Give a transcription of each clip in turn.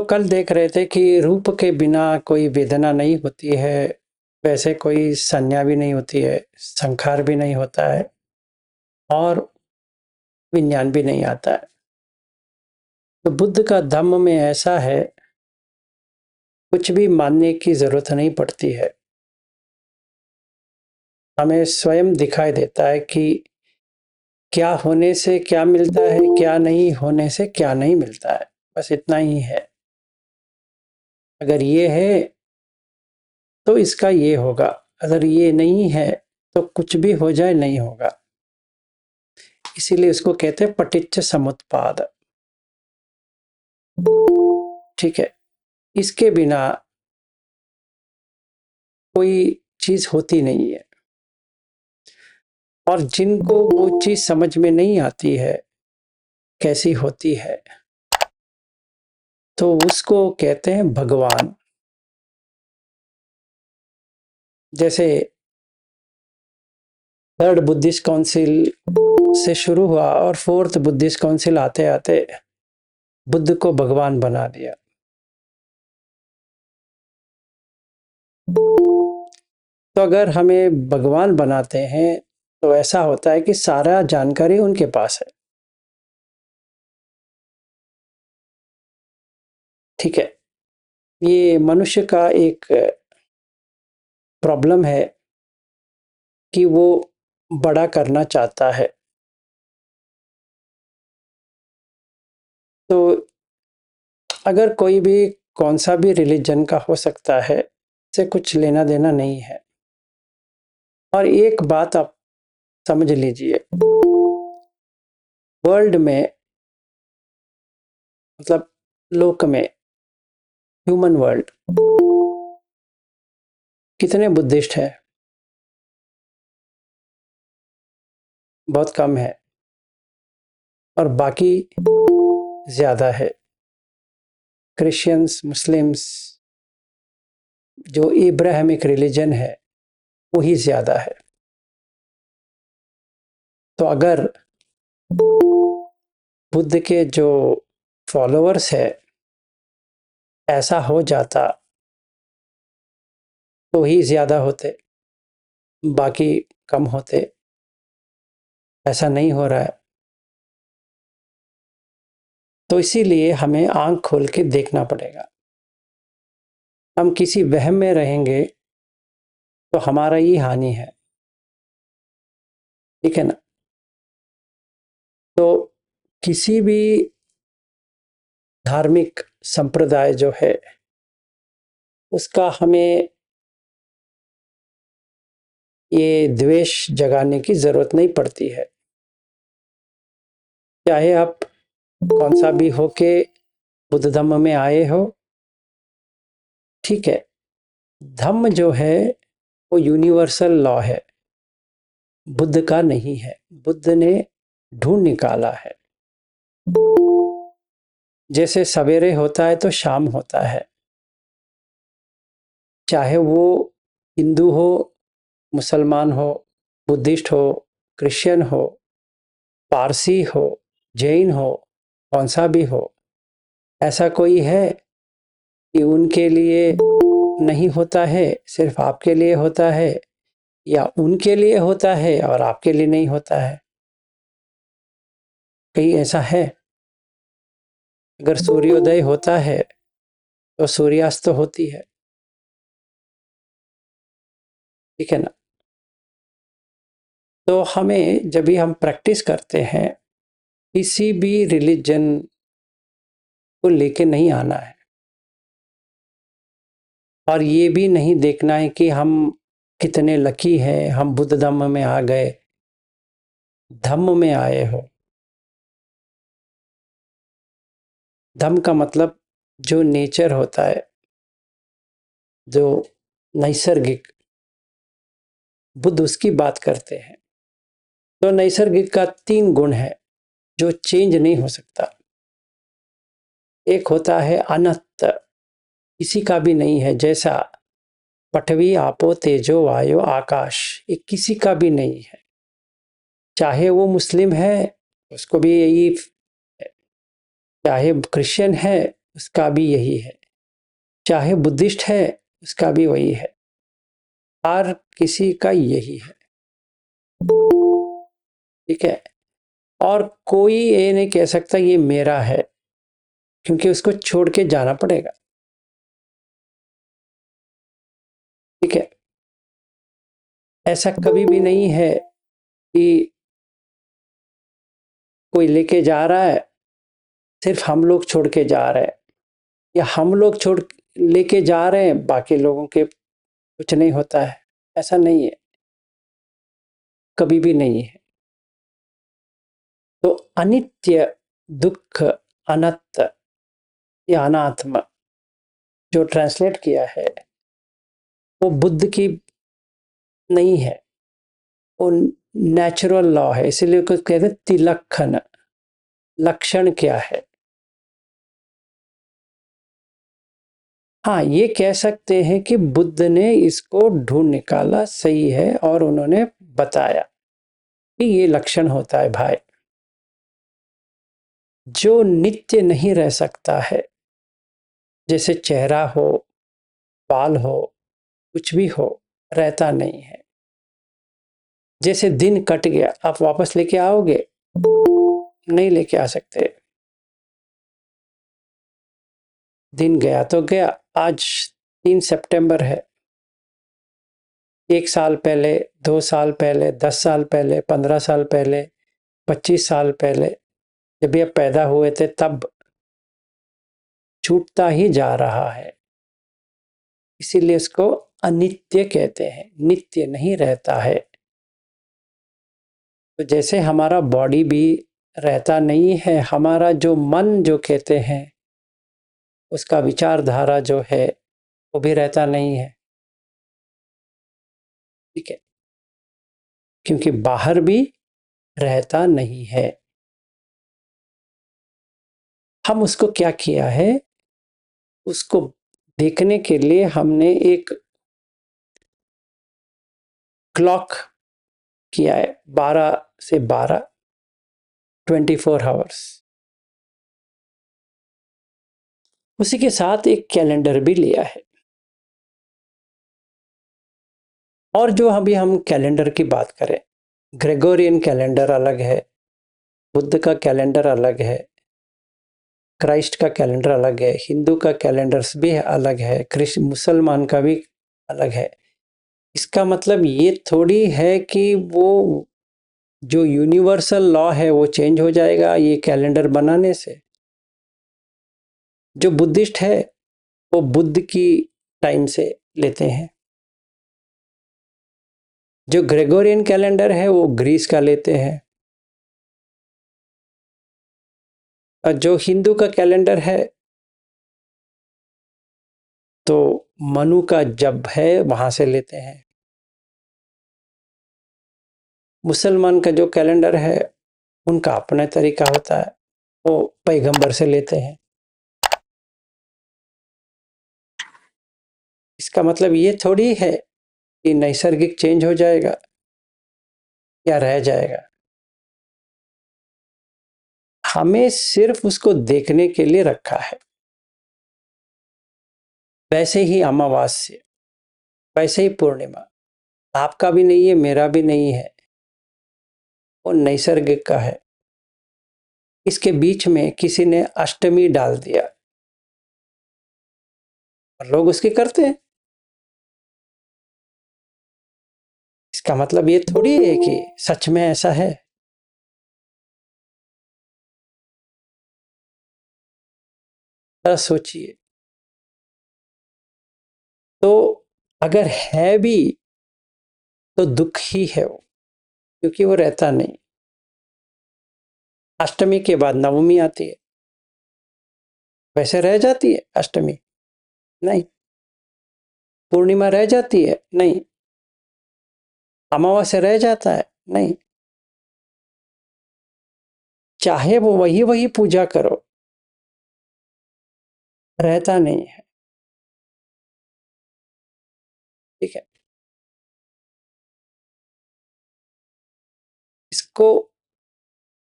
कल देख रहे थे कि रूप के बिना कोई वेदना नहीं होती है, वैसे कोई संज्ञा भी नहीं होती है, संखार भी नहीं होता है और विज्ञान भी नहीं आता है। तो बुद्ध का धम्म में ऐसा है, कुछ भी मानने की जरूरत नहीं पड़ती है। हमें स्वयं दिखाई देता है कि क्या होने से क्या मिलता है, क्या नहीं होने से क्या नहीं मिलता है। बस इतना ही है। अगर ये है तो इसका ये होगा, अगर ये नहीं है तो कुछ भी हो जाए नहीं होगा। इसीलिए इसको कहते हैं पटिच्च समुत्पाद। ठीक है, इसके बिना कोई चीज होती नहीं है। और जिनको वो चीज समझ में नहीं आती है कैसी होती है, तो उसको कहते हैं भगवान। जैसे थर्ड बुद्धिस्ट काउंसिल से शुरू हुआ और फोर्थ बुद्धिस्ट काउंसिल आते आते बुद्ध को भगवान बना दिया। तो अगर हमें भगवान बनाते हैं तो ऐसा होता है कि सारा जानकारी उनके पास है। ठीक है, ये मनुष्य का एक प्रॉब्लम है कि वो बड़ा करना चाहता है। तो अगर कोई भी कौन सा भी रिलीजन का हो सकता है, से कुछ लेना देना नहीं है। और एक बात आप समझ लीजिए, वर्ल्ड में मतलब लोक में, ह्यूमन वर्ल्ड, कितने बुद्धिस्ट हैं? बहुत कम है। और बाकी ज्यादा है। क्रिश्चियंस, मुस्लिम्स, जो इब्राहिमिक रिलीजन है वही ज्यादा है। तो अगर बुद्ध के जो फॉलोअर्स है ऐसा हो जाता तो ही ज्यादा होते, बाकी कम होते। ऐसा नहीं हो रहा है। तो इसीलिए हमें आंख खोल के देखना पड़ेगा। हम किसी वहम में रहेंगे तो हमारा ही हानि है। ठीक है ना? तो किसी भी धार्मिक संप्रदाय जो है उसका हमें ये द्वेष जगाने की जरूरत नहीं पड़ती है। चाहे आप कौन सा भी हो के बुद्ध धम्म में आए हो, ठीक है। धम्म जो है वो यूनिवर्सल लॉ है, बुद्ध का नहीं है। बुद्ध ने ढूंढ निकाला है। जैसे सवेरे होता है तो शाम होता है। चाहे वो हिंदू हो, मुसलमान हो, बुद्धिस्ट हो, क्रिश्चियन हो, पारसी हो, जैन हो, कौन सा भी हो, ऐसा कोई है कि उनके लिए नहीं होता है, सिर्फ आपके लिए होता है, या उनके लिए होता है और आपके लिए नहीं होता है? कहीं ऐसा है? अगर सूर्योदय होता है तो सूर्यास्त तो होती है। ठीक है ना? तो हमें जब भी हम प्रैक्टिस करते हैं, किसी भी रिलीजन को लेके नहीं आना है। और ये भी नहीं देखना है कि हम कितने लकी हैं, हम बुद्ध धम्म में आ गए। धम्म में आए हो। धम्म का मतलब जो नेचर होता है, जो नैसर्गिक, बुद्ध उसकी बात करते हैं। तो नैसर्गिक का 3 गुण है जो चेंज नहीं हो सकता। एक होता है अनंत, किसी का भी नहीं है, जैसा पृथ्वी, आपो, तेजो, वायु, आकाश, ये किसी का भी नहीं है। चाहे वो मुस्लिम है उसको भी यही है, चाहे क्रिश्चियन है उसका भी यही है, चाहे बुद्धिस्ट है उसका भी वही है, हर किसी का यही है। ठीक है, और कोई ये नहीं कह सकता ये मेरा है, क्योंकि उसको छोड़ के जाना पड़ेगा। ठीक है, ऐसा कभी भी नहीं है कि कोई लेके जा रहा है, सिर्फ हम लोग छोड़ के जा रहे हैं, या हम लोग छोड़ लेके जा रहे हैं, बाकी लोगों के कुछ नहीं होता है। ऐसा नहीं है, कभी भी नहीं है। तो अनित्य, दुख, अनंत या अनात्म जो ट्रांसलेट किया है वो बुद्ध की नहीं है, वो नेचुरल लॉ है। इसीलिए कुछ कहते हैं तिलक्षण, लक्षण क्या है। हाँ, ये कह सकते हैं कि बुद्ध ने इसको ढूंढ निकाला, सही है, और उन्होंने बताया कि ये लक्षण होता है भाई। जो नित्य नहीं रह सकता है, जैसे चेहरा हो, बाल हो, कुछ भी हो, रहता नहीं है। जैसे दिन कट गया, आप वापस लेके आओगे? नहीं लेके आ सकते। दिन गया तो गया। आज 3 सितंबर है। 1 साल पहले, 2 साल पहले, 10 साल पहले, 15 साल पहले, 25 साल पहले, जब ये पैदा हुए थे तब छूटता ही जा रहा है। इसीलिए इसको अनित्य कहते हैं, नित्य नहीं रहता है। तो जैसे हमारा बॉडी भी रहता नहीं है, हमारा जो मन जो कहते हैं, उसका विचारधारा जो है वो भी रहता नहीं है। ठीक है, क्योंकि बाहर भी रहता नहीं है। हम उसको क्या किया है, उसको देखने के लिए हमने एक क्लॉक किया है, 12 से 12, 24 आवर्स। उसी के साथ एक कैलेंडर भी लिया है। और जो अभी हम कैलेंडर की बात करें, ग्रेगोरियन कैलेंडर अलग है, बुद्ध का कैलेंडर अलग है, क्राइस्ट का कैलेंडर अलग है, हिंदू का कैलेंडर भी अलग है, क्रिश्चियन मुसलमान का भी अलग है। इसका मतलब ये थोड़ी है कि वो जो यूनिवर्सल लॉ है वो चेंज हो जाएगा ये कैलेंडर बनाने से। जो बुद्धिस्ट है वो बुद्ध की टाइम से लेते हैं, जो ग्रेगोरियन कैलेंडर है वो ग्रीस का लेते हैं, और जो हिंदू का कैलेंडर है तो मनु का जब है वहां से लेते हैं। मुसलमान का जो कैलेंडर है उनका अपना तरीका होता है, वो पैगंबर से लेते हैं। इसका मतलब ये थोड़ी है कि नैसर्गिक चेंज हो जाएगा या रह जाएगा। हमें सिर्फ उसको देखने के लिए रखा है। वैसे ही अमावास्या, वैसे ही पूर्णिमा, आपका भी नहीं है, मेरा भी नहीं है, वो नैसर्गिक का है। इसके बीच में किसी ने अष्टमी डाल दिया और लोग उसकी करते हैं। इसका मतलब ये थोड़ी है कि सच में ऐसा है। जरा सोचिए। तो अगर है भी तो दुख ही है वो, क्योंकि वो रहता नहीं। अष्टमी के बाद नवमी आती है, वैसे रह जाती है अष्टमी? नहीं। पूर्णिमा रह जाती है? नहीं। अमावस्या रह जाता है? नहीं। चाहे वो वही वही पूजा करो, रहता नहीं है। ठीक है, इसको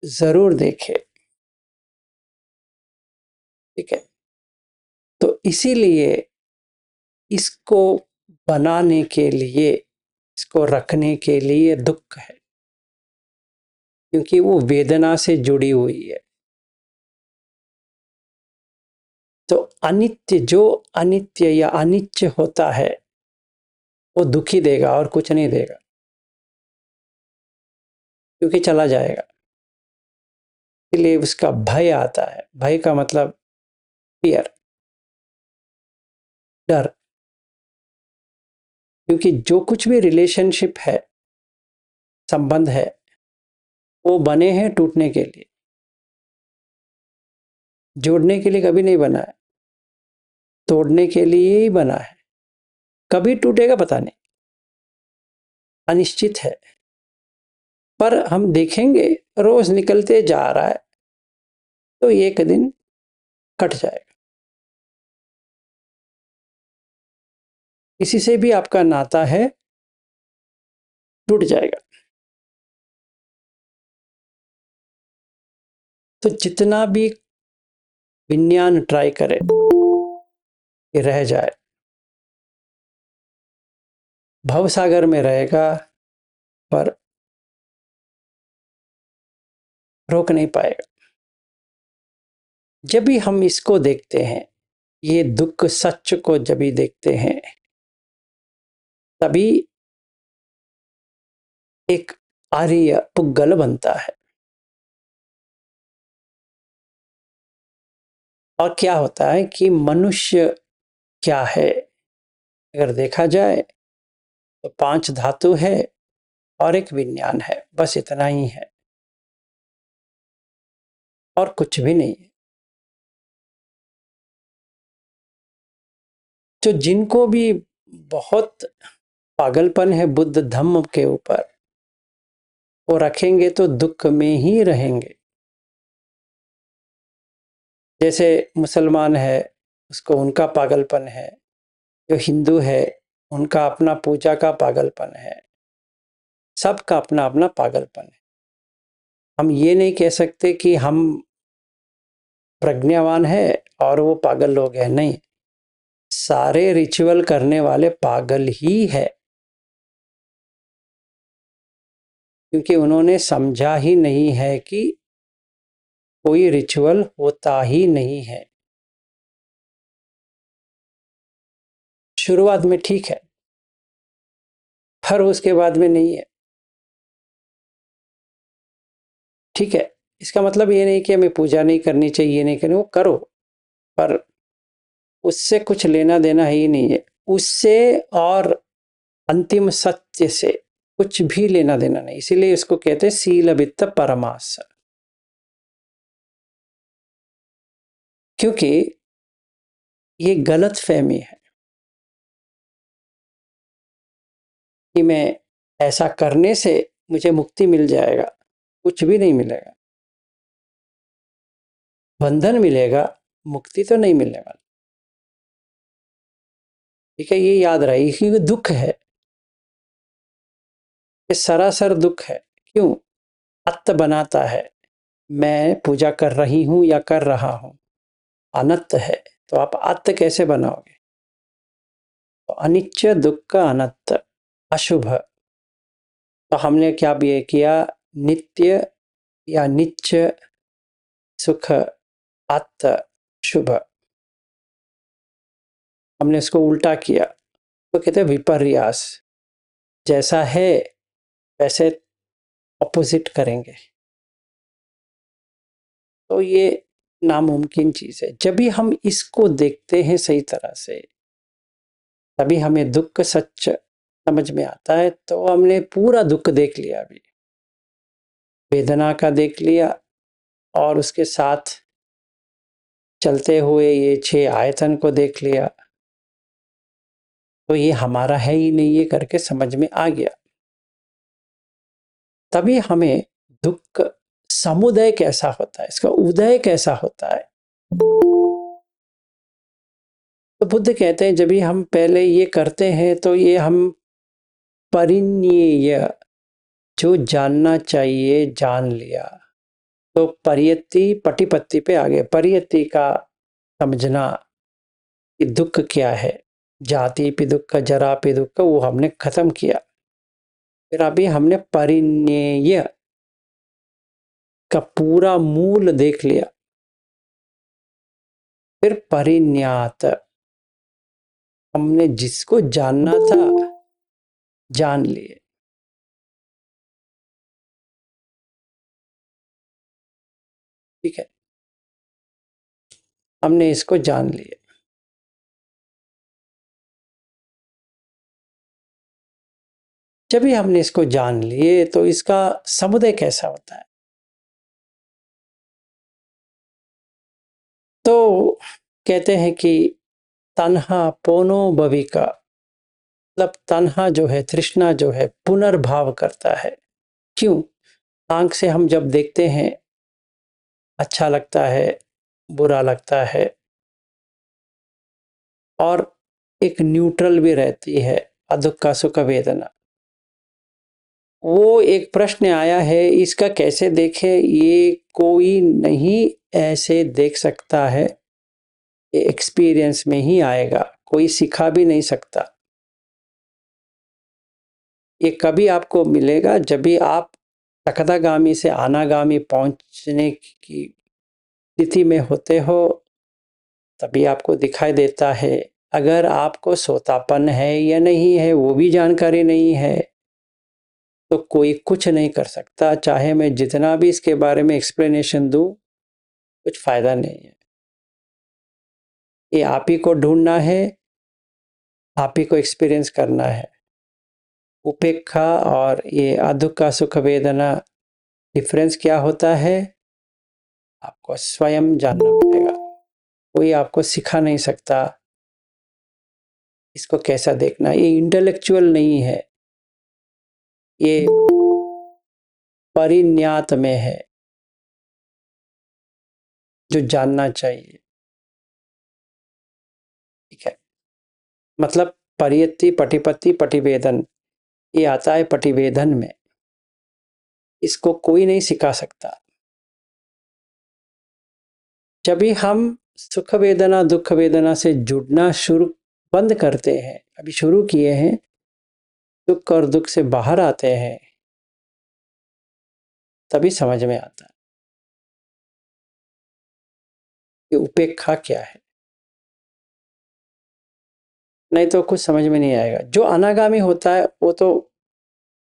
जरूर देखे। ठीक है, तो इसीलिए इसको बनाने के लिए, इसको रखने के लिए दुख है, क्योंकि वो वेदना से जुड़ी हुई है। तो अनित्य, जो अनित्य या अनिच्य होता है वो दुखी देगा और कुछ नहीं देगा, क्योंकि चला जाएगा। इसलिए उसका भय आता है। भय का मतलब फियर, डर। क्योंकि जो कुछ भी रिलेशनशिप है, संबंध है, वो बने हैं टूटने के लिए, जोड़ने के लिए कभी नहीं बना है, तोड़ने के लिए ही बना है। कभी टूटेगा पता नहीं, अनिश्चित है। पर हम देखेंगे रोज निकलते जा रहा है, तो एक दिन कट जाएगा। किसी से भी आपका नाता है, टूट जाएगा। तो जितना भी विज्ञान ट्राई करे कि रह जाए, भवसागर में रहेगा, पर रोक नहीं पाएगा। जब भी हम इसको देखते हैं, ये दुख सच को जब भी देखते हैं, तभी एक आर्य पुग्गल बनता है। और क्या होता है कि मनुष्य क्या है, अगर देखा जाए तो 5 धातु है और एक विज्ञान है, बस इतना ही है और कुछ भी नहीं है। तो जिनको भी बहुत पागलपन है बुद्ध धम्म के ऊपर, वो रखेंगे तो दुख में ही रहेंगे। जैसे मुसलमान है, उसको उनका पागलपन है, जो हिंदू है उनका अपना पूजा का पागलपन है, सबका अपना अपना पागलपन है। हम ये नहीं कह सकते कि हम प्रज्ञावान है और वो पागल लोग हैं, नहीं, सारे रिचुअल करने वाले पागल ही है, क्योंकि उन्होंने समझा ही नहीं है कि कोई रिचुअल होता ही नहीं है। शुरुआत में ठीक है, पर उसके बाद में नहीं है। ठीक है, इसका मतलब ये नहीं कि हमें पूजा नहीं करनी चाहिए, ये नहीं करनी, वो करो, पर उससे कुछ लेना देना ही नहीं है। उससे और अंतिम सत्य से कुछ भी लेना देना नहीं। इसीलिए इसको कहते हैं सील वित्त परमास। क्योंकि ये गलत फहमी है कि मैं ऐसा करने से मुझे मुक्ति मिल जाएगा। कुछ भी नहीं मिलेगा। बंधन मिलेगा, मुक्ति तो नहीं मिलने वाली। ठीक है, ये याद रहे कि दुख है, ये सरासर दुख है। क्यों? अत्त बनाता है। मैं पूजा कर रही हूं या कर रहा हूं, अनत्त है, तो आप अत्त कैसे बनाओगे? तो अनिच्य, दुख, अनत्त, अशुभ। तो हमने क्या भी किया, नित्य या निच्य, सुख, अत्त, शुभ, हमने इसको उल्टा किया, तो कहते हैं विपर्यास। जैसा है वैसे ऑपोजिट करेंगे, तो ये नामुमकिन चीज है। जब भी हम इसको देखते हैं सही तरह से, तभी हमें दुख सच समझ में आता है। तो हमने पूरा दुख देख लिया, अभी वेदना का देख लिया, और उसके साथ चलते हुए ये 6 आयतन को देख लिया। तो ये हमारा है ही नहीं, ये करके समझ में आ गया। तभी हमें दुख समुदय कैसा होता है, इसका उदय कैसा होता है। तो बुद्ध कहते हैं जब भी हम पहले ये करते हैं, तो ये हम परिण्येय, जो जानना चाहिए जान लिया। तो परियति पटिपत्ति पे आ गए। परियति का समझना, कि दुख क्या है, जाति पे दुख, जरा पे दुख, वो हमने खत्म किया। फिर अभी हमने परिण्यय का पूरा मूल देख लिया। फिर परिण्यात, हमने जिसको जानना था जान लिए। ठीक है, हमने इसको जान लिया। जब भी हमने इसको जान लिए तो इसका समुदय कैसा होता है? तो कहते हैं कि तन्हा पोनो भविका, मतलब तन्हा जो है, तृष्णा जो है, पुनर्भाव करता है। क्यों? आंख से हम जब देखते हैं अच्छा लगता है, बुरा लगता है, और एक न्यूट्रल भी रहती है, अदुख सुख वेदना। वो एक प्रश्न आया है, इसका कैसे देखे? ये कोई नहीं ऐसे देख सकता है, ये एक्सपीरियंस में ही आएगा, कोई सिखा भी नहीं सकता। ये कभी आपको मिलेगा जब भी आप सकदागामी से अनागामी पहुंचने की स्थिति में होते हो, तभी आपको दिखाई देता है। अगर आपको सोतापन है या नहीं है वो भी जानकारी नहीं है, तो कोई कुछ नहीं कर सकता, चाहे मैं जितना भी इसके बारे में एक्सप्लेनेशन दूं, कुछ फायदा नहीं है। ये आप ही को ढूंढना है, आप ही को एक्सपीरियंस करना है। उपेक्षा और ये अदुख सुख वेदना, डिफरेंस क्या होता है आपको स्वयं जानना पड़ेगा। कोई आपको सिखा नहीं सकता इसको कैसा देखना। ये इंटेलेक्चुअल नहीं है, ये परिज्ञात में है, जो जानना चाहिए। ठीक है, मतलब परियति पटिपति पटिवेदन, ये आता है पटिवेदन में। इसको कोई नहीं सिखा सकता। जब भी हम सुख वेदना दुख वेदना से जुड़ना शुरू बंद करते हैं, अभी शुरू किए हैं, सुख और दुख से बाहर आते हैं, तभी समझ में आता है कि उपेक्षा क्या है। नहीं तो कुछ समझ में नहीं आएगा। जो अनागामी होता है वो तो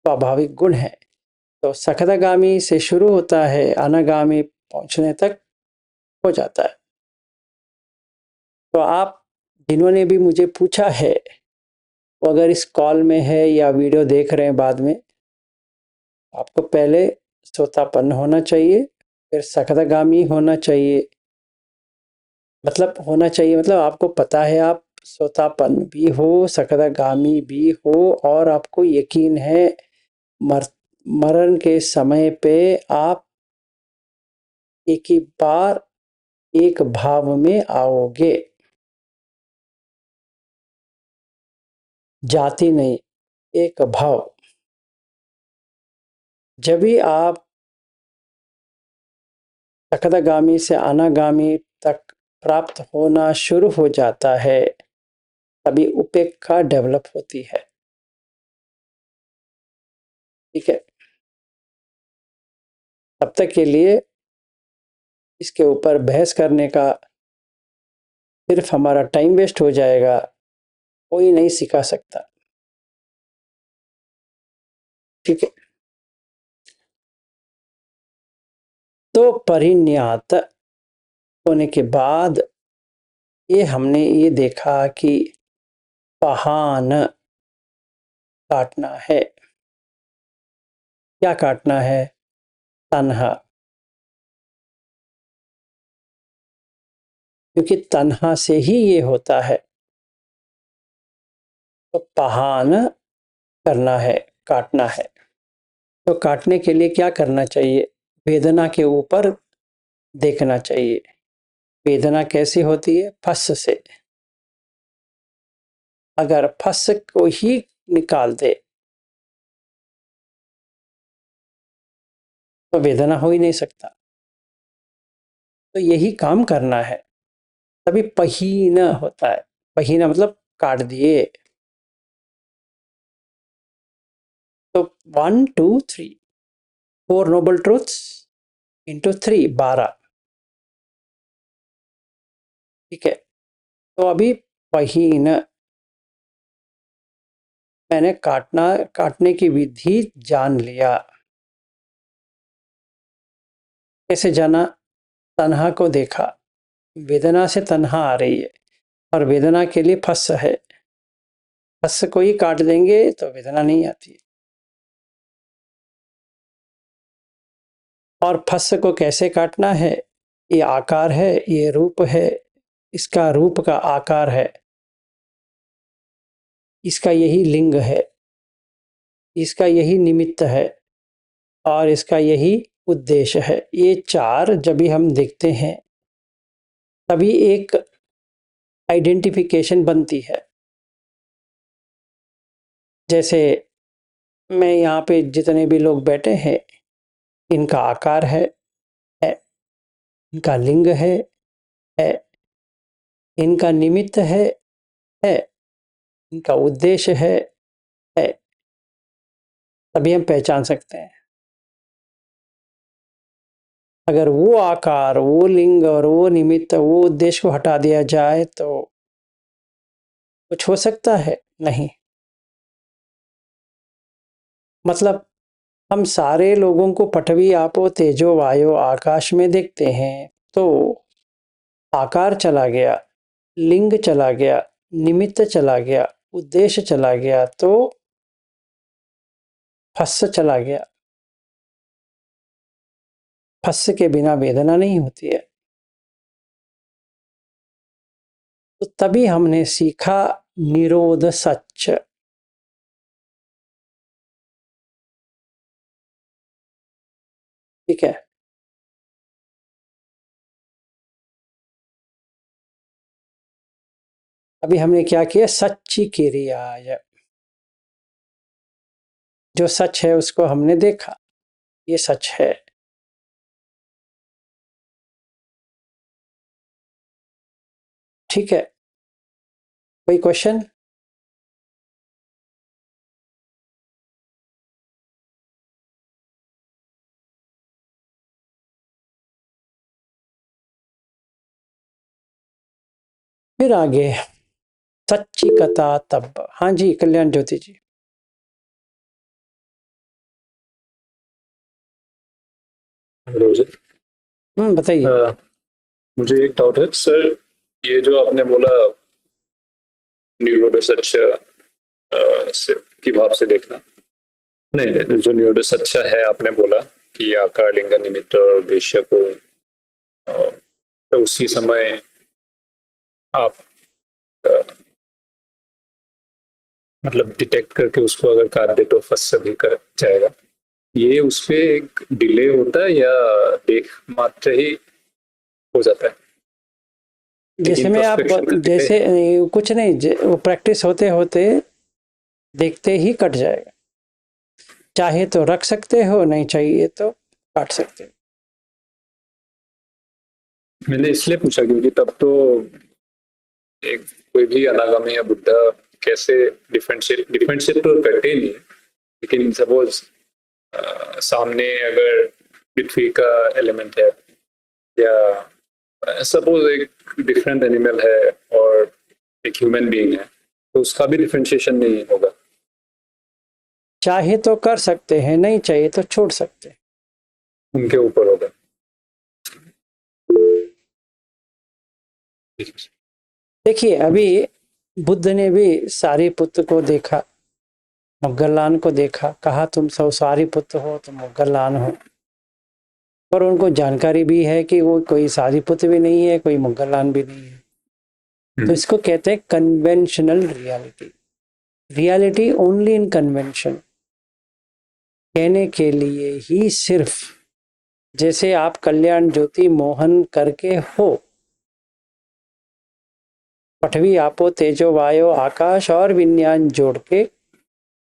स्वाभाविक गुण है, तो सखदागामी से शुरू होता है, अनागामी पहुंचने तक हो जाता है। तो आप जिन्होंने भी मुझे पूछा है, वो अगर इस कॉल में है या वीडियो देख रहे हैं बाद में, आपको पहले सोतापन्न होना चाहिए, फिर सखदागामी होना चाहिए। मतलब होना चाहिए मतलब आपको पता है आप सोतापन्न भी हो, सखदागामी भी हो, और आपको यकीन है मरण के समय पे आप एक ही बार एक भाव में आओगे। जाति नहीं, एक भाव। जब भी आप सखदागामी से अनागामी तक प्राप्त होना शुरू हो जाता है, तभी उपेक्षा डेवलप होती है। ठीक है, तब तक के लिए इसके ऊपर बहस करने का सिर्फ हमारा टाइम वेस्ट हो जाएगा, कोई नहीं सिखा सकता। ठीक है, तो परिण्यात होने के बाद ये हमने ये देखा कि पहान काटना है। क्या काटना है? तन्हा। क्योंकि तन्हा से ही ये होता है, तो पहान करना है, काटना है। तो काटने के लिए क्या करना चाहिए? वेदना के ऊपर देखना चाहिए। वेदना कैसी होती है? फस से। अगर फस को ही निकाल दे तो वेदना हो ही नहीं सकता। तो यही काम करना है, तभी पहीन होता है। पहिना मतलब काट दिए। तो 1 2 3 4 नोबल ट्रूथ्स इंटू 3 12। ठीक है, तो अभी पहिन मैंने काटने की विधि जान लिया। कैसे जाना? तन्हा को देखा, वेदना से तन्हा आ रही है और वेदना के लिए फस है। फस को ही काट देंगे तो वेदना नहीं आती। और फस को कैसे काटना है? ये आकार है, ये रूप है, इसका रूप का आकार है, इसका यही लिंग है, इसका यही निमित्त है और इसका यही उद्देश्य है। ये चार जब भी हम देखते हैं तभी एक आइडेंटिफिकेशन बनती है। जैसे मैं यहाँ पे जितने भी लोग बैठे हैं, इनका आकार है, इनका लिंग है, इनका निमित्त है, इनका उद्देश्य है, तभी हम पहचान सकते हैं। अगर वो आकार, वो लिंग और वो निमित्त, वो उद्देश्य को हटा दिया जाए तो कुछ हो सकता है? नहीं। मतलब हम सारे लोगों को पृथ्वी आपो तेजो वायो आकाश में देखते हैं, तो आकार चला गया, लिंग चला गया, निमित्त चला गया, उद्देश्य चला गया, तो फस चला गया। फस के बिना वेदना नहीं होती है। तो तभी हमने सीखा निरोध सच। ठीक है, अभी हमने क्या किया? सच्ची क्रिया, जो सच है उसको हमने देखा, ये सच है। ठीक है, कोई क्वेश्चन? फिर आगे सच्ची कथा तब। हाँ जी, कल्याण ज्योति जी। हेलो जी। बताइए। मुझे एक डाउट है सर। ये जो आपने बोला न्यूरो सच की भाव से देखना, नहीं नहीं, जो न्यूरो सच्चा है आपने बोला कि आकार लिंग निमित्त और उद्देश्य को तो उसी समय आप अ, मतलब डिटेक्ट करके उसको अगर काट दे तो फंस भी कर जाएगा। ये उसपे एक डिले होता है या देख मात्र ही हो जाता है? एक जैसे में आप इंट्रोस्पेक्शन का डिले। जैसे कुछ नहीं, वो प्रैक्टिस होते होते देखते ही कट जाएगा। चाहे तो रख सकते हो, नहीं चाहिए तो काट सकते हो। मैंने इसलिए पूछा क्योंकि तब तो एक कोई भी अनागामी या बुद्धा कैसे डिफरेंशिएट तो करते ही नहीं है। लेकिन सपोज सामने अगर पृथ्वी का एलिमेंट है या सपोज एक डिफरेंट एनिमल है और एक ह्यूमन बीइंग है, तो उसका भी डिफरेंशिएशन नहीं होगा। चाहे तो कर सकते हैं, नहीं चाहिए तो छोड़ सकते हैं। उनके ऊपर होगा। देखिए, अभी बुद्ध ने भी सारीपुत्र को देखा, मोग्गलान को देखा, कहा तुम सब सारीपुत्र हो, तुम मोग्गलान हो। पर उनको जानकारी भी है कि वो कोई सारीपुत्र भी नहीं है, कोई मोग्गलान भी नहीं है। तो इसको कहते हैं conventional reality. Reality only in convention. कहने के लिए ही सिर्फ, जैसे आप कल्याण ज्योति मोहन करके हो, पृथ्वी आपो तेजो वायो आकाश और विज्ञान जोड़ के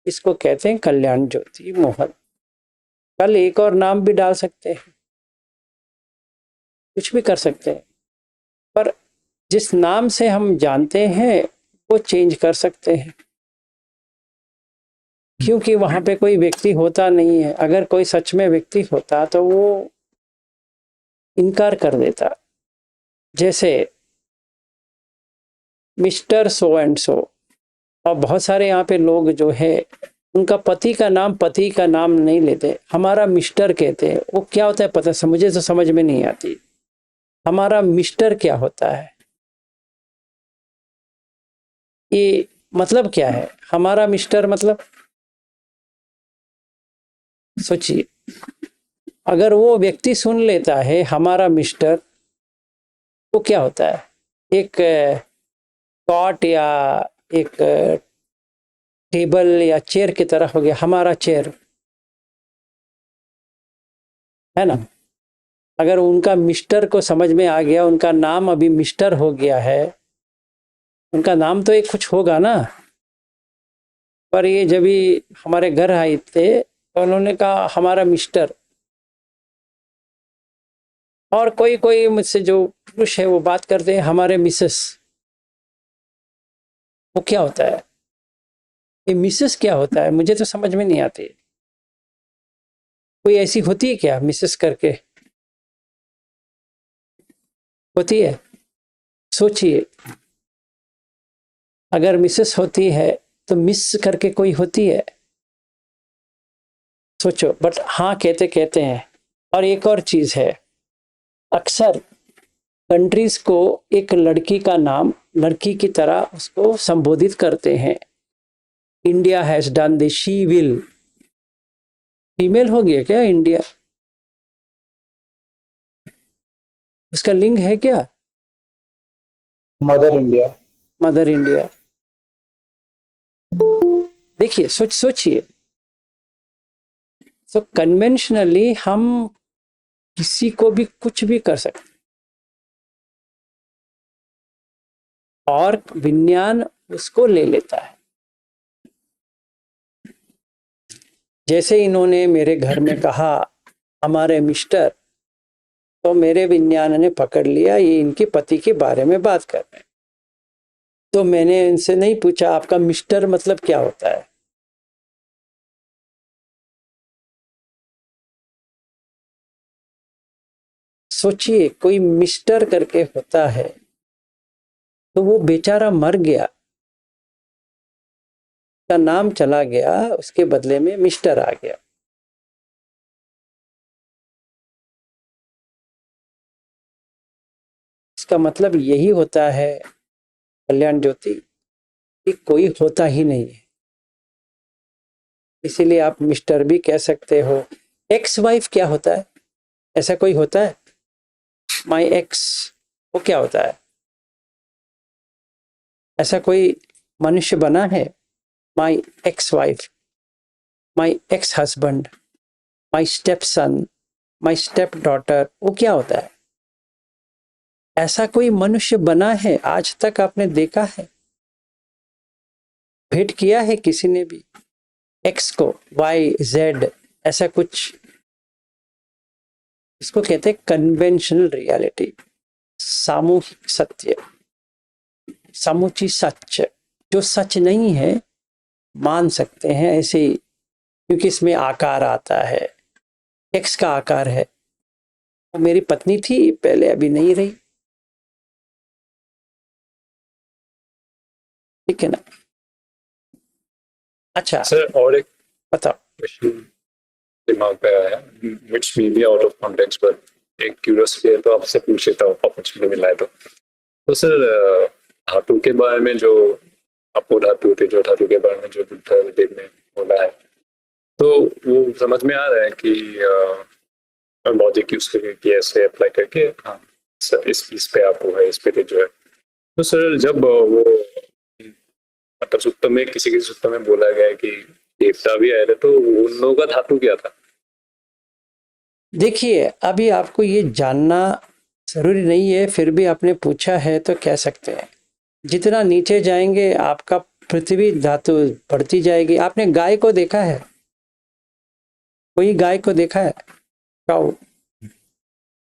इसको कहते हैं कल्याण ज्योति मोहन। कल एक और नाम भी डाल सकते हैं, कुछ भी कर सकते हैं, पर जिस नाम से हम जानते हैं वो चेंज कर सकते हैं, क्योंकि वहां पे कोई व्यक्ति होता नहीं है। अगर कोई सच में व्यक्ति होता तो वो इनकार कर देता। जैसे मिस्टर सो एंड सो, और बहुत सारे यहाँ पे लोग जो है उनका पति का नाम नहीं लेते, हमारा मिस्टर कहते हैं। वो क्या होता है पता है, मुझे तो समझ में नहीं आती। हमारा मिस्टर क्या होता है, ये मतलब क्या है हमारा मिस्टर मतलब? सोचिए, अगर वो व्यक्ति सुन लेता है हमारा मिस्टर, तो क्या होता है? एक कॉट या एक टेबल या चेयर की तरह हो गया हमारा चेयर, है ना? अगर उनका मिस्टर को समझ में आ गया, उनका नाम अभी मिस्टर हो गया है, उनका नाम तो एक कुछ होगा ना। पर ये जब भी हमारे घर आए थे तो उन्होंने कहा हमारा मिस्टर। और कोई कोई मुझसे जो पुरुष है वो बात करते हैं हमारे मिसेस। वो क्या होता है? ये मिसेस क्या होता है मुझे तो समझ में नहीं आती। कोई ऐसी होती है क्या मिसेस करके? होती है? सोचिए, अगर मिसेस होती है तो मिस करके कोई होती है? सोचो, बट हाँ कहते कहते हैं। और एक और चीज है, अक्सर कंट्रीज को एक लड़की का नाम लड़की की तरह उसको संबोधित करते हैं। India has done this, she will. Female हो गया क्या इंडिया? उसका लिंग है क्या? Mother India. Mother India. देखिए, सोचिए। तो कन्वेंशनली हम किसी को भी कुछ भी कर सकते, और विज्ञान उसको ले लेता है। जैसे इन्होंने मेरे घर में कहा हमारे मिस्टर, तो मेरे विज्ञान ने पकड़ लिया ये इनके पति के बारे में बात कर रहे हैं। तो मैंने इनसे नहीं पूछा आपका मिस्टर मतलब क्या होता है। सोचिए, कोई मिस्टर करके होता है तो वो बेचारा मर गया, का नाम चला गया, उसके बदले में मिस्टर आ गया। इसका मतलब यही होता है कल्याण ज्योति, कि कोई होता ही नहीं है। इसीलिए आप मिस्टर भी कह सकते हो। एक्स वाइफ क्या होता है? ऐसा कोई होता है? माई एक्स, वो क्या होता है? ऐसा कोई मनुष्य बना है? My ex wife, my ex husband, my step son, my step daughter, वो क्या होता है? ऐसा कोई मनुष्य बना है आज तक आपने देखा है? भेंट किया है किसी ने भी एक्स को? वाई जेड ऐसा कुछ? इसको कहते हैं कन्वेंशनल रियलिटी, सामूहिक सत्य, समूची सच। जो सच नहीं है मान सकते हैं ऐसे ही, क्योंकि इसमें आकार आता है, एक्स का आकार है। वो मेरी पत्नी थी पहले, अभी नहीं रही। ठीक है ना? अच्छा सर और एक बताओ। क्वेश्चन दिमाग पे आया, which may be out of context, but एक क्यूरियोसिटी है तो आपसे पूछ लेता हूँ, अपॉर्चुनिटी मिला है तो सर धातु के बारे में जो अपो धातु थे, जो धातु के बारे में जो बुद्ध देव ने बोला है, तो वो समझ में आ रहा है कि लॉजिक यूज करके ऐसे अप्लाई करके, हाँ सर इस पे आप है, इस पे जो है। तो सर जब वो मतलब सूत्र में किसी किसी सूत्र में बोला गया है कि देवता भी आए थे, तो उन लोगों का धातु क्या था? देखिए, अभी आपको ये जानना जरूरी नहीं है, फिर भी आपने पूछा है तो कह सकते हैं। जितना नीचे जाएंगे आपका पृथ्वी धातु बढ़ती जाएगी। आपने गाय को देखा है? कोई गाय को देखा है? काऊ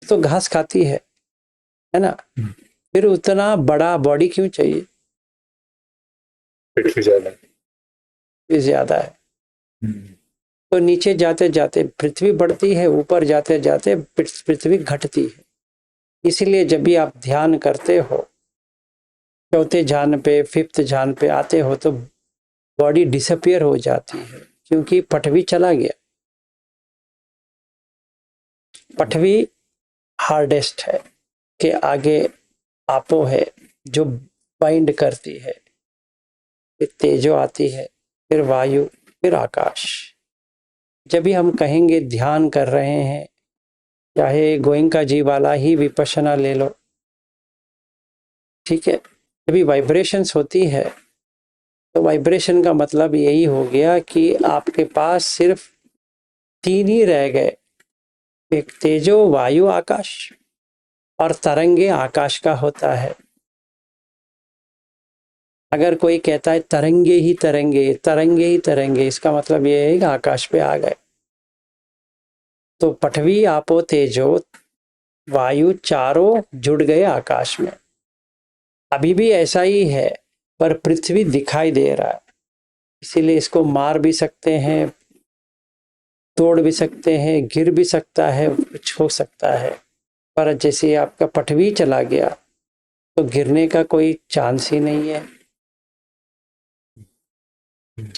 तो घास खाती है ना? फिर उतना बड़ा बॉडी क्यों चाहिए? पृथ्वी ज्यादा भी ज्यादा है। है। तो नीचे जाते जाते पृथ्वी बढ़ती है, ऊपर जाते जाते पृथ्वी घटती है। इसीलिए जब भी आप ध्यान करते हो, चौथे ध्यान पे, फिफ्थ ध्यान पे आते हो, तो बॉडी डिसअपियर हो जाती है, क्योंकि पृथ्वी चला गया। पृथ्वी हार्डेस्ट है, के आगे आपो है जो बाइंड करती है, फिर तेजो आती है, फिर वायु, फिर आकाश। जब भी हम कहेंगे ध्यान कर रहे हैं, चाहे गोइंका जी वाला ही विपश्यना ले लो, ठीक है, जब भी वाइब्रेशंस होती है, तो वाइब्रेशन का मतलब यही हो गया कि आपके पास सिर्फ 3 ही रह गए, एक तेजो, वायु, आकाश। और तरंगे आकाश का होता है। अगर कोई कहता है तरंगे ही तरंगे, तरंगे ही तरंगे, इसका मतलब ये है कि आकाश पे आ गए। तो पृथ्वी, आपो, तेजो, वायु चारों जुड़ गए आकाश में। अभी भी ऐसा ही है, पर पृथ्वी दिखाई दे रहा है, इसीलिए इसको मार भी सकते हैं, तोड़ भी सकते हैं, गिर भी सकता है, कुछ हो सकता है। पर जैसे आपका पृथ्वी चला गया, तो गिरने का कोई चांस ही नहीं है।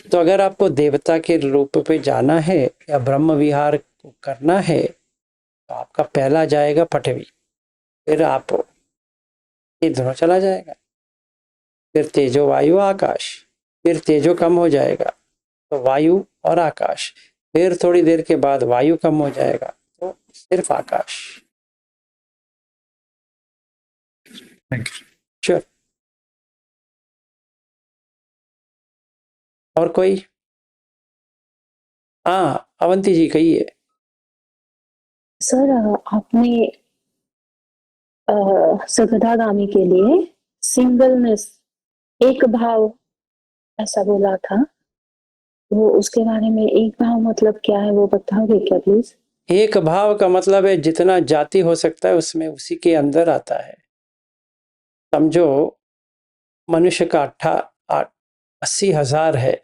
तो अगर आपको देवता के रूप पे जाना है या ब्रह्म विहार करना है, तो आपका पहला जाएगा पृथ्वी, फिर आप, ये दोनों चला जाएगा, फिर तेजो, वायु, आकाश, फिर तेजो कम हो जाएगा तो वायु और आकाश, फिर थोड़ी देर के बाद वायु कम हो जाएगा तो सिर्फ आकाश। Thank you. श्योर। और कोई? हाँ, अवंती जी कहिए। सर आपने सगदागामी के लिए सिंगलनेस, एक भाव ऐसा बोला था, वो उसके बारे में एक भाव मतलब क्या है वो बताओगे क्या प्लीज? एक भाव का मतलब है जितना जाति हो सकता है उसमें उसी के अंदर आता है। समझो मनुष्य का 80,000 है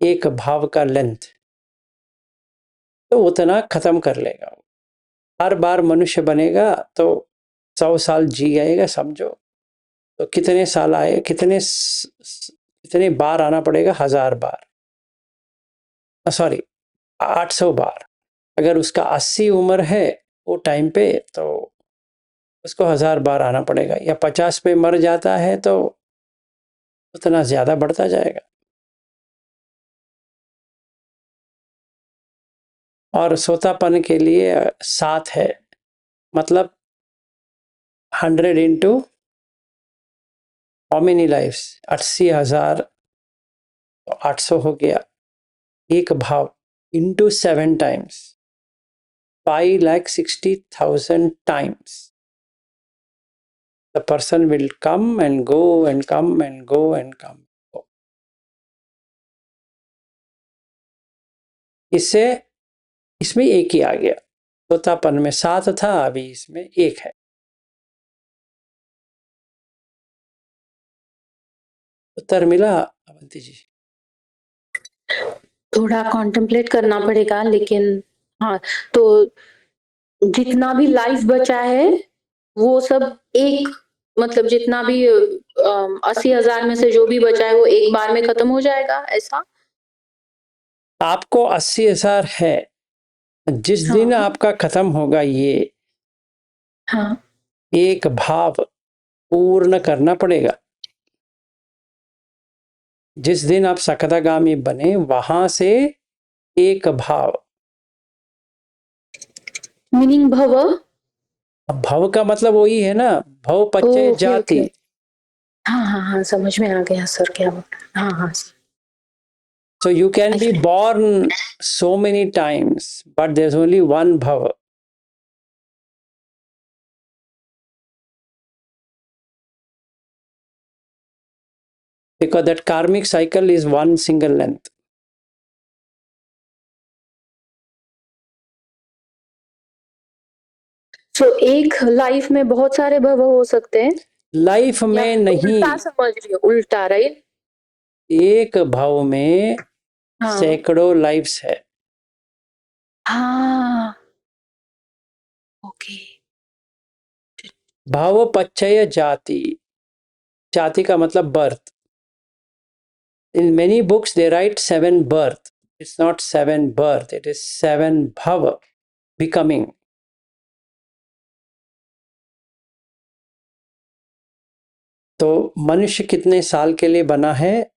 एक भाव का लेंथ, तो उतना खत्म कर लेगा। हर बार मनुष्य बनेगा तो 100 साल जी जाएगा, समझो तो कितने साल आए, कितने बार आना पड़ेगा? 1000 बार, सॉरी 800 बार। अगर उसका 80 उम्र है वो टाइम पे, तो उसको 1000 बार आना पड़ेगा। या 50 पे मर जाता है तो उतना ज्यादा बढ़ता जाएगा। और सोतापन के लिए 7 है, मतलब 100 इंटू हाउ मेनी लाइफ्स, 80,000, 800 हो गया। एक भाव into 7 times, 5,60,000 times the person will come and go and come and go and come. इससे इसमें एक ही आ गया। तोतापन में 7 था, अभी इसमें 1 है। उत्तर मिला अवंती जी? थोड़ा कॉन्टेम्पलेट करना पड़ेगा, लेकिन हाँ, तो जितना भी लाइफ बचा है वो सब एक, मतलब जितना भी 80,000 में से जो भी बचा है वो एक बार में खत्म हो जाएगा, ऐसा? आपको 80,000 है, जिस दिन हाँ आपका खत्म होगा ये हाँ। एक भाव पूर्ण करना पड़ेगा। जिस दिन आप सकदागामी बने वहां से एक भाव, मीनिंग भव? अब भव का मतलब वही है ना, भव पच्चय ओके जाति। ओके, हाँ हाँ हाँ, समझ में आ गया सर क्या बोल। हाँ हाँ। So you can be born so many times, but there's only one bhava. Because that karmic cycle is one single length. तो एक लाइफ में बहुत सारे भव हो सकते हैं? लाइफ में नहीं, उल्टा समझ रही हो, उल्टा, राइट? एक भाव में हाँ सैकड़ों लाइफ्स है। हाँ ओके भाव पच्चय जाति, जाति का मतलब birth. In many books they write 7 birth. It's not 7 birth, it is 7 bhava, becoming. तो मनुष्य कितने साल के लिए बना है?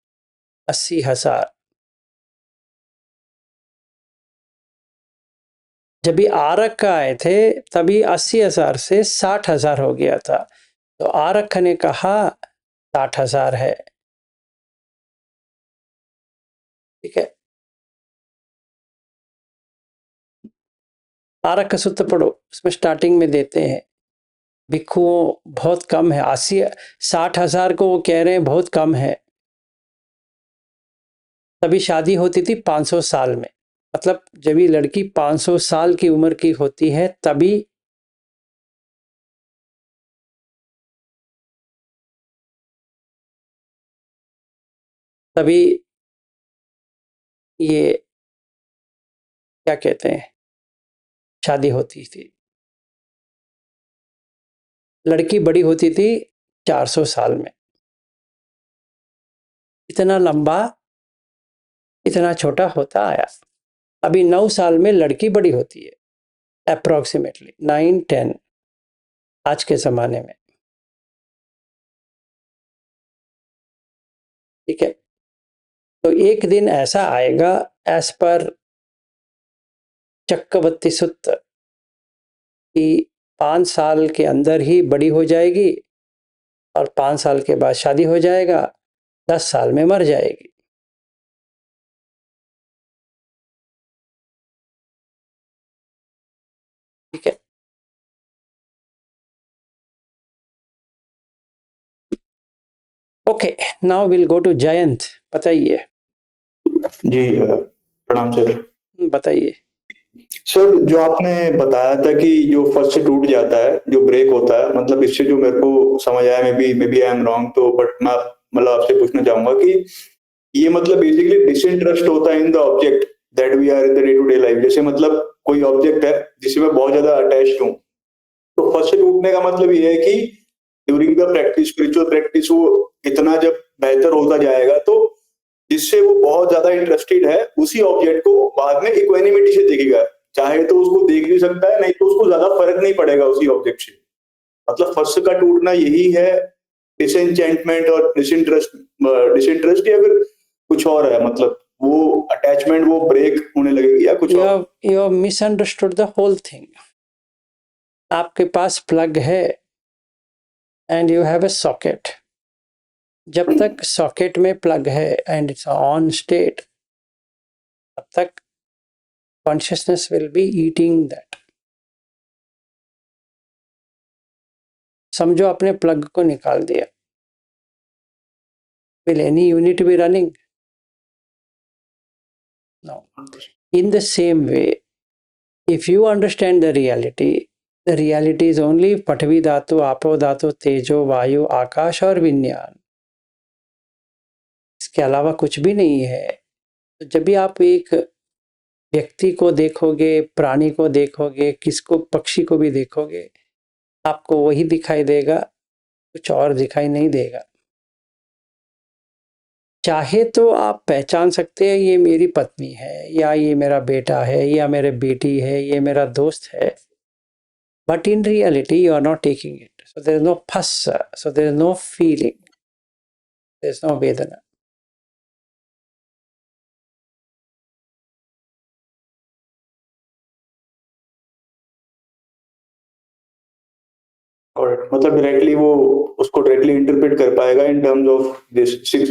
80,000। जब भी आरक्ष आए थे तभी 80,000 से 60,000 हो गया था। तो आरक्ष ने कहा 60,000 है, ठीक है। आरक्ष सूत्र पढ़ो, उसमें स्टार्टिंग में देते हैं भिक्षुओं बहुत कम है, 60,000 को वो कह रहे हैं बहुत कम है। तभी शादी होती थी 500 साल में, मतलब जब ये लड़की 500 साल की उम्र की होती है तभी ये क्या कहते हैं, शादी होती थी। लड़की बड़ी होती थी 400 साल में। इतना लंबा इतना छोटा होता आया। अभी 9 साल में लड़की बड़ी होती है, अप्रोक्सीमेटली 9-10 आज के ज़माने में, ठीक है। तो एक दिन ऐसा आएगा एज पर चक्रवर्ती सूत्र कि 5 साल के अंदर ही बड़ी हो जाएगी और 5 साल के बाद शादी हो जाएगा, 10 साल में मर जाएगी। ठीक है। Okay, now will go to Jayant. बताइए। जी प्रणाम सर। बताइए। सर जो आपने बताया था कि जो फर्स्ट से टूट जाता है, जो ब्रेक होता है, मतलब इससे जो मेरे को समझ आया, maybe I am wrong, तो बट मैं मतलब आपसे पूछना चाहूंगा कि ये मतलब बेसिकली डिसइंटरेस्ट होता है in the object that we are in the day to day life. जैसे मतलब कोई ऑब्जेक्ट है जिससे मैं बहुत ज्यादा अटैच्ड हूँ, तो फर्स्ट से टूटने का मतलब ये है कि during the practice, spiritual practice, वो इतना जब बेहतर होता जाएगा तो जिससे वो बहुत ज्यादा इंटरेस्टेड है उसी ऑब्जेक्ट को बाद में इक्वेनिमिटी से देखेगा। चाहे तो उसको देख भी सकता है, नहीं तो उसको ज्यादा फर्क नहीं पड़ेगा उसी ऑब्जेक्ट से। मतलब फर्स्ट का टूटना यही है, डिसएंचेंटमेंट और डिसइंटरेस्ट या फिर कुछ और है? मतलब वो अटैचमेंट वो ब्रेक होने लगेगी या कुछ और? You have misunderstood the whole thing. आपके पास प्लग है and you have a socket. जब तक सॉकेट में प्लग है एंड इट्स ऑन स्टेट, तब तक consciousness will be eating that. समझो आपने प्लग को निकाल दिया, will any unit be running? No. In the same way, if you understand the reality is only पठवी धातु, आपो धातु, तेजो, वायु, आकाश और विज्ञान। इसके अलावा कुछ भी नहीं है। तो जब भी आप एक व्यक्ति को देखोगे, प्राणी को देखोगे, किसको, पक्षी को भी देखोगे, आपको वही दिखाई देगा, कुछ और दिखाई नहीं देगा। चाहे तो आप पहचान सकते हैं ये मेरी पत्नी है, या ये मेरा बेटा है, या मेरी बेटी है, ये मेरा दोस्त है, but in reality you are not taking it. So there is no phassa, so there is no feeling, there is no vedana. और मतलब डायरेक्टली वो उसको डायरेक्टली इंटरप्रेट कर पाएगा in terms of this six,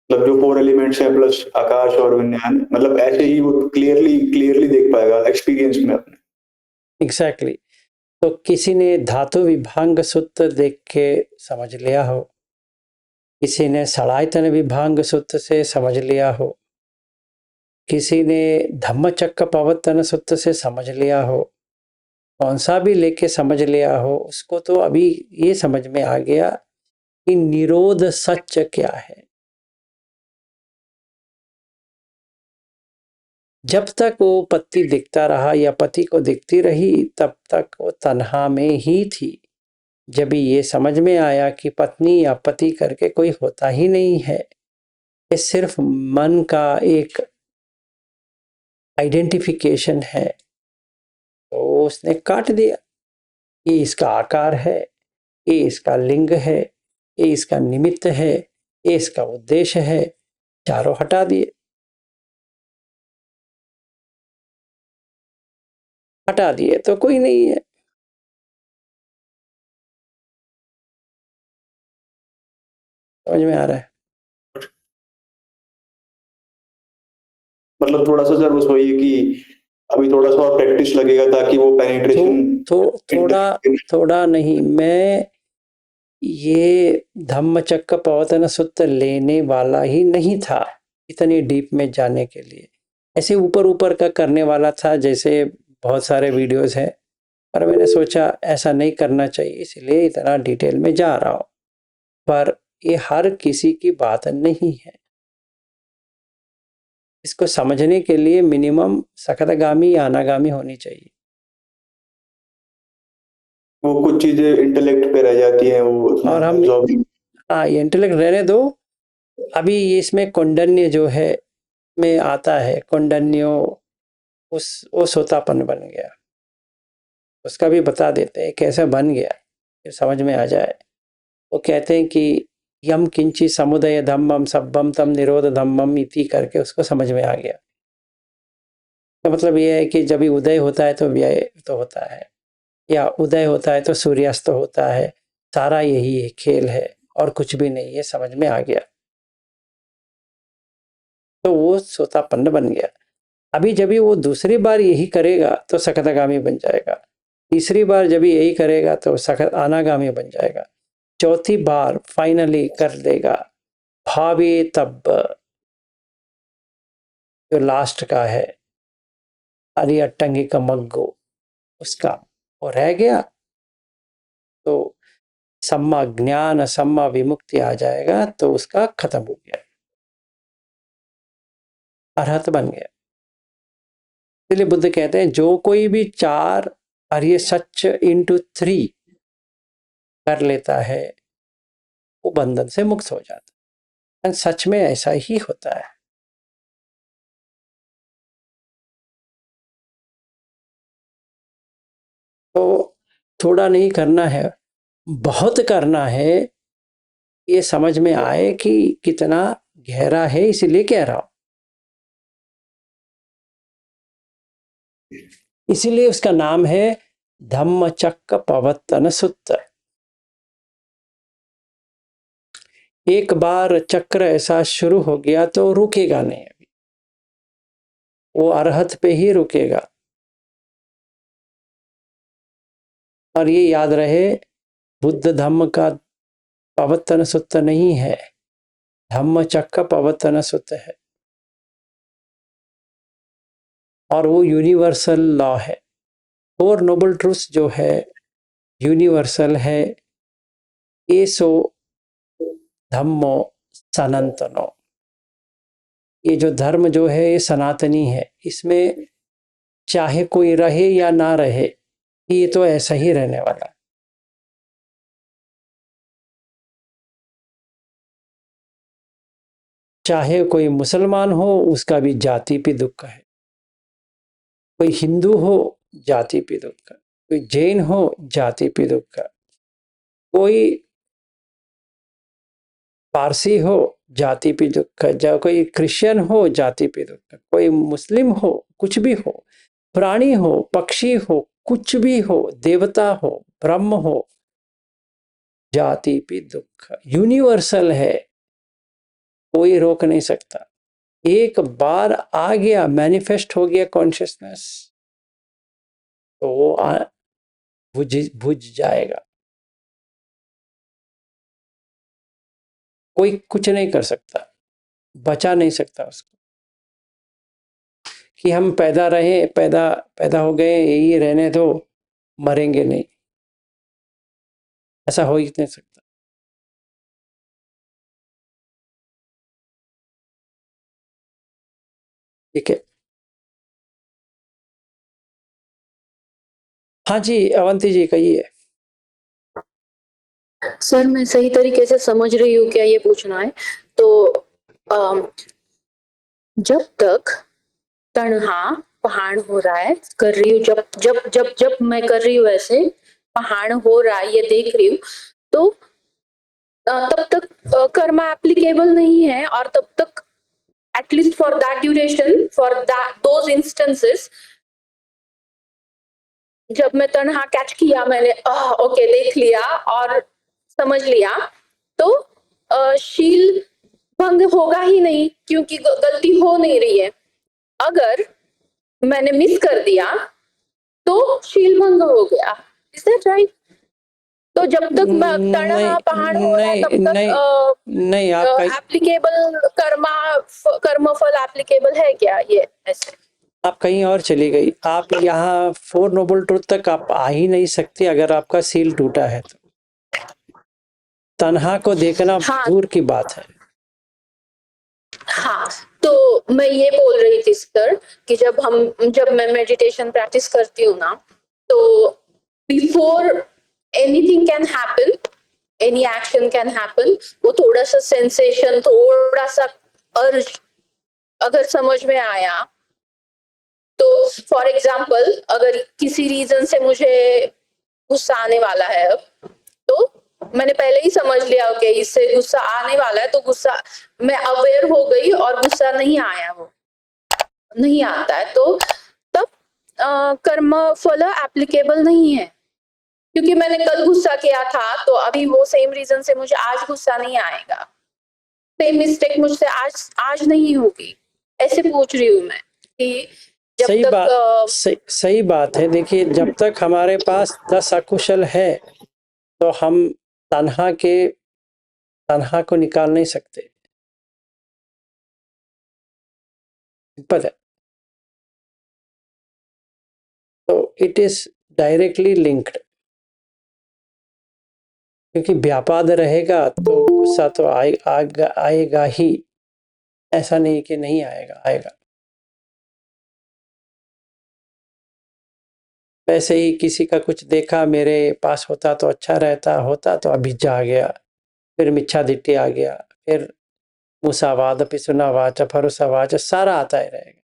मतलब जो 4 एलिमेंट्स हैं plus आकाश और विज्ञान, मतलब ऐसे ही वो क्लियरली देख पाएगा एक्सपीरियंस में अपने। Exactly. तो किसी ने धातु विभांग सूत्र देख के समझ लिया हो, किसी ने सड़ायतन विभांग सूत्र से समझ लिया हो, किसी ने धम्मचक्र प्रवर्तन सूत्र से समझ लिया हो, कौन सा भी लेके समझ लिया हो, उसको तो अभी ये समझ में आ गया कि निरोध सत्य क्या है। जब तक वो पति दिखता रहा या पति को दिखती रही तब तक वो तन्हा में ही थी। जब ये समझ में आया कि पत्नी या पति करके कोई होता ही नहीं है, ये सिर्फ मन का एक आइडेंटिफिकेशन है, तो उसने काट दिया। ये इसका आकार है, ये इसका लिंग है, ये इसका निमित्त है, ये इसका उद्देश्य है, चारों हटा दिए। हटा दिए तो कोई नहीं है। समझ में आ रहा है? मतलब थोड़ा सा सर बस वही है कि अभी थोड़ा सा और प्रैक्टिस लगेगा ताकि वो पेनिट्रेशन थोड़ा नहीं, मैं ये धम्मचक्र प्रवर्तन सूत्र लेने वाला ही नहीं था इतनी डीप में जाने के लिए। ऐसे ऊपर ऊपर का करने वाला था, जैसे बहुत सारे वीडियोस हैं, पर मैंने सोचा ऐसा नहीं करना चाहिए, इसलिए इतना डिटेल में जा रहा हूँ। पर ये हर किसी की बात नहीं है। इसको समझने के लिए मिनिमम सकतगामी या अनागामी होनी चाहिए। वो कुछ चीजें इंटेलेक्ट पे रह जाती हैं, वो और हम ये इंटेलेक्ट रहने दो। अभी इसमें कौंडन्य जो है में आता है, कौंडन्यो वो सोतापन बन गया, उसका भी बता देते हैं कैसे बन गया, ये समझ में आ जाए। वो कहते हैं कि यम किंची समुदय धम्मम सब्बम तम निरोध धम्मम इति करके उसको समझ में आ गया। तो मतलब ये है कि जब भी उदय होता है तो व्यय तो होता है, या उदय होता है तो सूर्यास्त होता है, सारा यही खेल है और कुछ भी नहीं, ये समझ में आ गया। तो वो सोतापन्न बन गया। अभी जब भी वो दूसरी बार यही करेगा तो सकतगामी बन जाएगा, तीसरी बार जब यही करेगा तो सकत अनागामी बन जाएगा, चौथी बार फाइनली कर देगा भावे तब, जो लास्ट का है अरियट्टंगी का मग्गो, उसका वो रह गया तो सम्मा ज्ञान सम्मा विमुक्ति आ जाएगा, तो उसका खत्म हो गया, अरहत बन गया। इसलिए बुद्ध कहते हैं जो कोई भी 4 आर्य सच इंटू 3 कर लेता है वो बंधन से मुक्त हो जाता है। सच में ऐसा ही होता है। तो थोड़ा नहीं करना है, बहुत करना है, ये समझ में आए कि कितना गहरा है, इसलिए कह रहा हूं। इसीलिए उसका नाम है धम्मचक्र प्रवर्तन सूत्र। एक बार चक्र ऐसा शुरू हो गया तो रुकेगा नहीं, अभी वो अरहत पे ही रुकेगा। और ये याद रहे, बुद्ध धम्म का प्रवर्तन सूत्र नहीं है, धम्मचक्र प्रवर्तन सूत्र है, और वो यूनिवर्सल लॉ है। 4 नोबल ट्रूथ्स जो है यूनिवर्सल है। एसो धम्मो सनातनो, ये जो धर्म जो है ये सनातनी है, इसमें चाहे कोई रहे या ना रहे, ये तो ऐसा ही रहने वाला है। चाहे कोई मुसलमान हो उसका भी जाति पे दुख है, कोई हिंदू हो जाति पे दुख है, कोई जैन हो जाति पे दुख है, कोई पारसी हो जाति पे दुख है, कोई क्रिश्चियन हो जाति पे दुख है, कोई मुस्लिम हो, कुछ भी हो, प्राणी हो पक्षी हो कुछ भी हो, देवता हो ब्रह्म हो, जाति पे दुख यूनिवर्सल है, कोई रोक नहीं सकता। एक बार आ गया, मैनिफेस्ट हो गया कॉन्शियसनेस, तो वो बुझ जाएगा, कोई कुछ नहीं कर सकता, बचा नहीं सकता उसको। कि हम पैदा रहे, पैदा हो गए, यही रहने दो, मरेंगे नहीं, ऐसा हो ही नहीं सकता। ठीक है। हाँ जी, अवंती जी कहिए। सर मैं सही तरीके से समझ रही हूँ क्या ये पूछना है? तो जब तक तन्हा पहाड़ हो रहा है, कर रही हूँ, जब जब जब जब मैं कर रही हूँ ऐसे पहाड़ हो रहा है ये देख रही हूँ, तो तब तक कर्मा एप्लीकेबल नहीं है, और तब तक at least for that duration, for that those instances, जब मैं तन्हा कैच किया मैंने, ओके देख लिया और समझ लिया, तो शील भंग होगा ही नहीं, क्योंकि गलती हो नहीं रही है। अगर मैंने मिस कर दिया तो शील भंग हो गया। Is that right? तो जब तक नहीं तन्हा पहाड़ हो रहा है नहीं तब नहीं नहीं, आप कहीं एप्लीकेबल कर्मफल एप्लीकेबल है क्या ये ऐसे? आप कहीं और चली गई। आप यहाँ फोर नोबल ट्रुथ तक आप आ ही नहीं सकती अगर आपका सील टूटा है तो। तन्हा को देखना हाँ दूर की बात है। हाँ, तो मैं ये बोल रही थी सर कि जब मैं मेडिटेशन प्रैक्टिस करती हूँ ना, तो before anything can happen, any action can happen, वो थोड़ा सा सेंसेशन, थोड़ा सा अर्ज अगर समझ में आया, तो फॉर एग्जाम्पल अगर किसी रीजन से मुझे गुस्सा आने वाला है अब, तो मैंने पहले ही समझ लिया कि इससे गुस्सा आने वाला है, तो गुस्सा, मैं अवेयर हो गई और गुस्सा नहीं आया, वो नहीं आता है, तो तब कर्म फल एप्लीकेबल नहीं है, क्योंकि मैंने कल गुस्सा किया था तो अभी वो सेम रीजन से मुझे आज गुस्सा नहीं आएगा, सेम मिस्टेक मुझसे आज आज नहीं होगी। ऐसे पूछ रही हूँ मैं कि जब सही तक बात, सही बात है। देखिए, जब तक हमारे पास 10 अकुशल है तो हम तन्हा के तन्हा को निकाल नहीं सकते। सिंपल है। तो इट इज डायरेक्टली लिंक्ड, क्योंकि व्यापाद रहेगा तो गुस्सा तो आएगा ही। ऐसा नहीं कि नहीं आएगा, आएगा। वैसे ही किसी का कुछ देखा, मेरे पास होता तो अच्छा रहता, होता तो अभिज्जा आ गया, फिर मिच्छा दिट्ठी आ गया, फिर मुसावाद, पिसुनावाच, फरुसावाच, सारा आता ही रहेगा।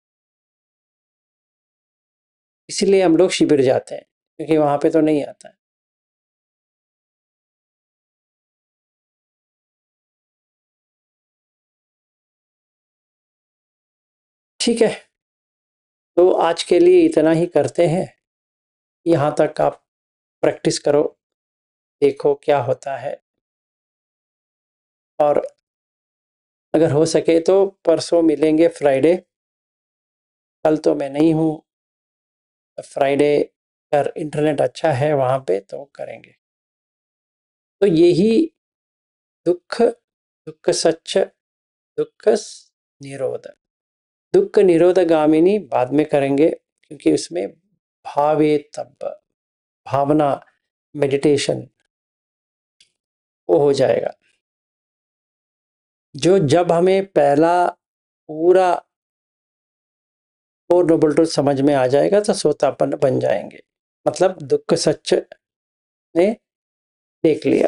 इसलिए हम लोग शिविर जाते हैं, क्योंकि वहां पे तो नहीं आता है। ठीक है, तो आज के लिए इतना ही करते हैं। यहाँ तक आप प्रैक्टिस करो, देखो क्या होता है। और अगर हो सके तो परसों मिलेंगे फ्राइडे। कल तो मैं नहीं हूँ, फ्राइडे अगर इंटरनेट अच्छा है वहाँ पे तो करेंगे। तो यही दुख, दुख सच्च, दुख निरोध, दुख निरोध गामिनी बाद में करेंगे, क्योंकि उसमें भावे तब, भावना, मेडिटेशन वो हो जाएगा। जो जब हमें पहला पूरा फोर नोबल ट्रूथ समझ में आ जाएगा तो सोतापन्न बन जाएंगे। मतलब दुख सच्च ने देख लिया,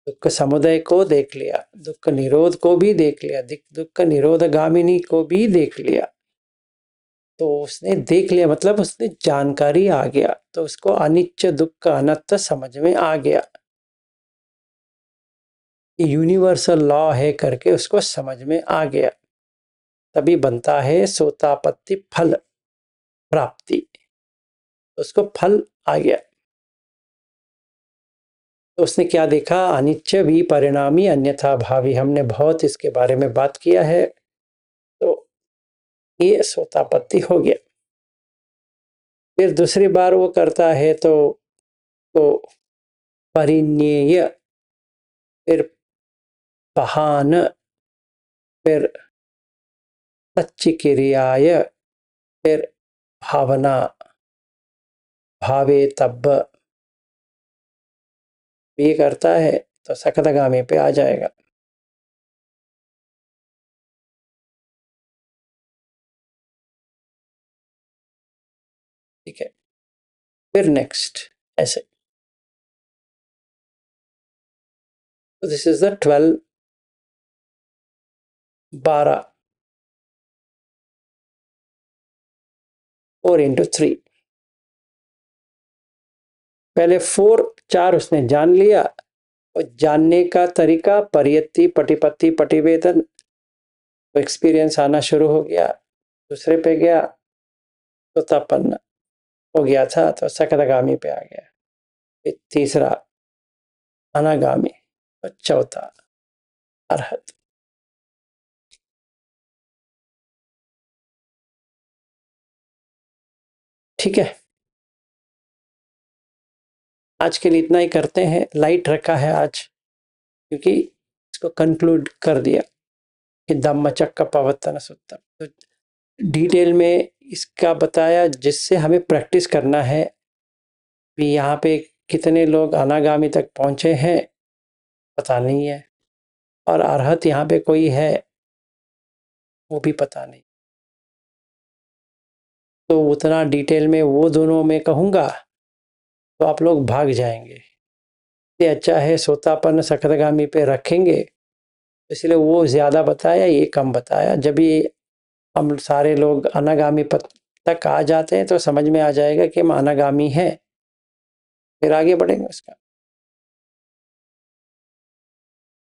दुख समुदय को देख लिया, दुख निरोध को भी देख लिया, दुख निरोध गामिनी को भी देख लिया। तो उसने देख लिया मतलब उसने जानकारी आ गया, तो उसको अनिच्च दुख अनंत समझ में आ गया, यूनिवर्सल लॉ है करके उसको समझ में आ गया। तभी बनता है सोतापत्ति फल प्राप्ति, उसको फल आ गया। तो उसने क्या देखा, अनिच्च भी परिणामी अन्यथा भावी। हमने बहुत इसके बारे में बात किया है, तो ये सोतापत्ति हो गया। फिर दूसरी बार वो करता है तो परिण्येय, फिर बहान, फिर सच्चिकिरियाय, फिर भावना, भावे तब, ये करता है तो सकदगामी पे आ जाएगा। ठीक है। फिर नेक्स्ट, ऐसे। तो दिस इज द 12, 12, 4 into 3। पहले 4 उसने जान लिया, और जानने का तरीका परियत्ति, पटिपत्ति, पटिवेदन, तो एक्सपीरियंस आना शुरू हो गया। दूसरे पे गया तो तपन्न हो गया था, तो सकदगामी पे आ गया। फिर तीसरा अनागामी, और चौथा अरहत। ठीक है, आज के लिए इतना ही करते हैं। लाइट रखा है आज, क्योंकि इसको कंक्लूड कर दिया कि धम्मचक्र प्रवर्तन सूत्रम। तो डिटेल में इसका बताया, जिससे हमें प्रैक्टिस करना है कि यहाँ पे कितने लोग अनागामी तक पहुंचे हैं पता नहीं है, और अरहत यहाँ पे कोई है वो भी पता नहीं। तो उतना डिटेल में वो दोनों में कहूँगा तो आप लोग भाग जाएंगे। ये अच्छा है सोतापन्न सकदगामी पे रखेंगे, इसलिए वो ज़्यादा बताया, ये कम बताया। जब ये हम सारे लोग अनागामी पद तक आ जाते हैं तो समझ में आ जाएगा कि हम अनागामी हैं, फिर आगे बढ़ेंगे उसका।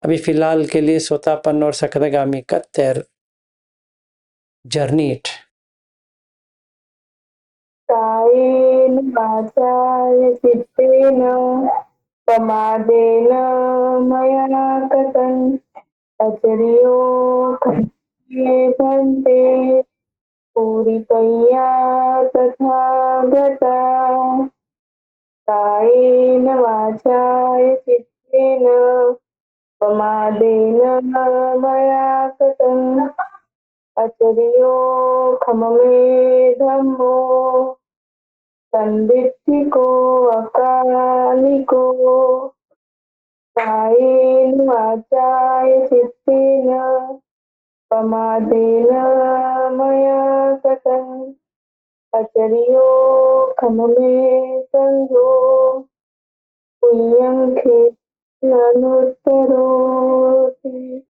अभी फिलहाल के लिए सोतापन्न और सकदगामी का तैर जर्नी इट। कायेन वाचा चित्तेन प्रमादेन मया कृतं अचर्यो खण्ये भन्ते पूरितया तथा गता। कायेन वाचा चित्तेन प्रमादेन मया कृतं अचर्यो खममे धम्मो संदिग्धिको अकालिको। कायेन वाचा चित्तेन प्रमादेन मया कृतं अचर्यो खममे संगो पुण्यं खेनानुत्तरोति।